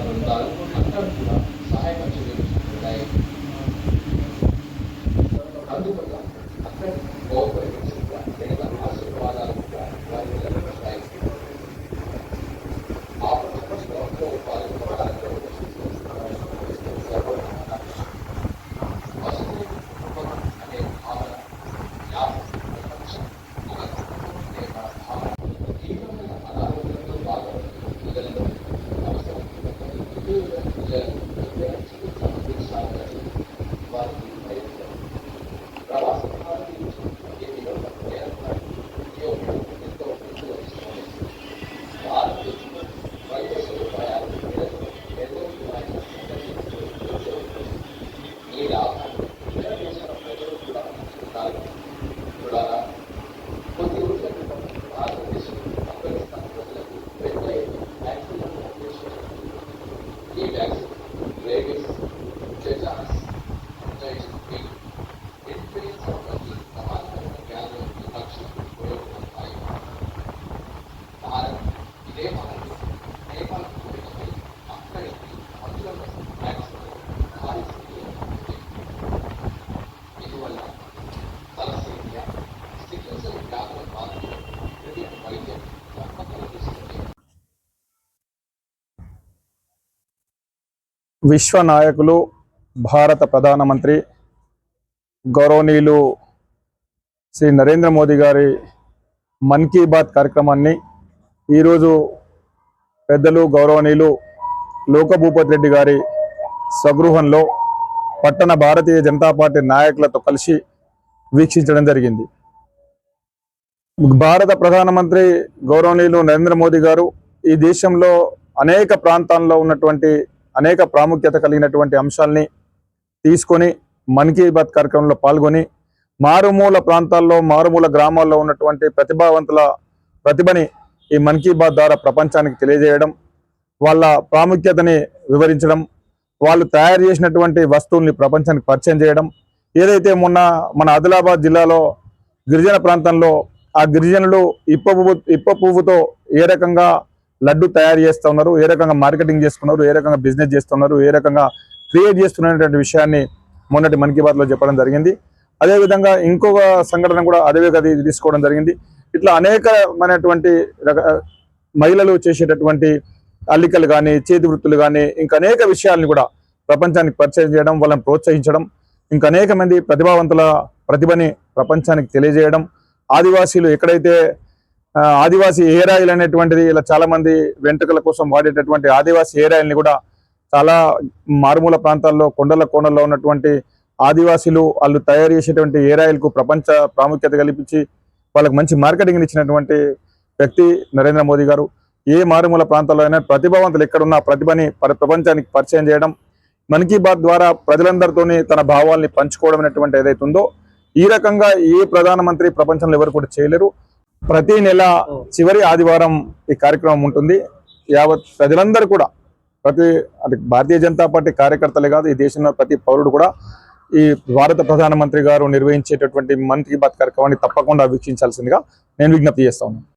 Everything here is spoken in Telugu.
బృందాలు అందరూ కూడా సహాయ చర్యలు ఉన్నాయి. అందువల్ల అక్కడ కోఆపరేటివ్గా లేదా ఆశీర్వాదాలు వారి లభిస్తాయి. ఆ ప్రపంచంలో పాల్గొనడానికి అనే భావన అనారోగ్యంతో బాధపడుతున్న విశ్వ నాయకులు భారత ప్రధానమంత్రి గౌరవనీయులు శ్రీ నరేంద్ర మోదీ గారి మన్ కీ బాత్ కార్యక్రమాన్ని ఈరోజు పెద్దలు గౌరవనీయులు లోకభూపతి రెడ్డి గారి స్వగృహంలో పట్టణ భారతీయ జనతా పార్టీ నాయకులతో కలిసి వీక్షించడం జరిగింది. భారత ప్రధానమంత్రి గౌరవనీయులు నరేంద్ర మోదీ గారు ఈ దేశంలో అనేక ప్రాంతాల్లో ఉన్నటువంటి అనేక ప్రాముఖ్యత కలిగినటువంటి అంశాలని తీసుకొని మన్ కీ బాత్ కార్యక్రమంలో పాల్గొని మారుమూల ప్రాంతాల్లో మారుమూల గ్రామాల్లో ఉన్నటువంటి ప్రతిభావంతుల ప్రతిభని ఈ మన్ కీ బాత్ ద్వారా ప్రపంచానికి తెలియజేయడం, వాళ్ళ ప్రాముఖ్యతని వివరించడం, వాళ్ళు తయారు చేసినటువంటి వస్తువుల్ని ప్రపంచానికి పరిచయం చేయడం. ఏదైతే మొన్న మన ఆదిలాబాద్ జిల్లాలో గిరిజన ప్రాంతంలో ఆ గిరిజనులు ఇప్ప పువ్వుతో ఏ రకంగా లడ్డు తయారు చేస్తూ ఉన్నారు, ఏ రకంగా మార్కెటింగ్ చేసుకున్నారు, ఏ రకంగా బిజినెస్ చేస్తున్నారు, ఏ రకంగా క్రియేట్ చేస్తున్నటువంటి విషయాన్ని మొన్నటి మన్ కీ బాత్లో చెప్పడం జరిగింది. అదేవిధంగా ఇంకొక సంఘటన కూడా అదేవిధంగా తీసుకోవడం జరిగింది. ఇట్లా అనేకమైనటువంటి మహిళలు చేసేటటువంటి అల్లికలు కానీ చేతి వృత్తులు కానీ ఇంకా అనేక విషయాలను కూడా ప్రపంచానికి పరిచయం చేయడం, వాళ్ళని ప్రోత్సహించడం, ఇంకా అనేక మంది ప్రతిభావంతుల ప్రతిభని ప్రపంచానికి తెలియజేయడం, ఆదివాసీలు ఎక్కడైతే ఆదివాసీ హెయిర్ ఆయిల్ అనేటువంటిది ఇలా చాలా మంది వెంట్రుకల కోసం వాడేటటువంటి ఆదివాసీ హెయిర్ ఆయిల్ని కూడా చాలా మారుమూల ప్రాంతాల్లో కొండల్లో ఉన్నటువంటి ఆదివాసీలు వాళ్ళు తయారు చేసేటువంటి హెయిర్ ఆయిల్కు ప్రపంచ ప్రాముఖ్యత కల్పించి వాళ్ళకి మంచి మార్కెటింగ్ ఇచ్చినటువంటి వ్యక్తి నరేంద్ర మోదీ గారు. ఏ మారుమూల ప్రాంతాల్లో అయినా ప్రతిభావంతులు ఎక్కడున్న ప్రతిభని ప్రపంచానికి పరిచయం చేయడం, మన్ కీ బాత్ ద్వారా ప్రజలందరితోని తన భావాల్ని పంచుకోవడం అనేటువంటి ఏదైతే ఉందో ఈ రకంగా ఏ ప్రధానమంత్రి ప్రపంచంలో ఎవరు కూడా చేయలేరు. ప్రతి నెల చివరి ఆదివారం ఈ కార్యక్రమం ఉంటుంది. యావత్ ప్రజలందరూ కూడా అంటే భారతీయ జనతా పార్టీ కార్యకర్తలే కాదు, ఈ దేశంలో ప్రతి పౌరుడు కూడా ఈ భారత ప్రధానమంత్రి గారు నిర్వహించేటటువంటి మన్ కీ బాత్ కార్యక్రమాన్ని తప్పకుండా వీక్షించాల్సిందిగా నేను విజ్ఞప్తి చేస్తా ఉన్నాను.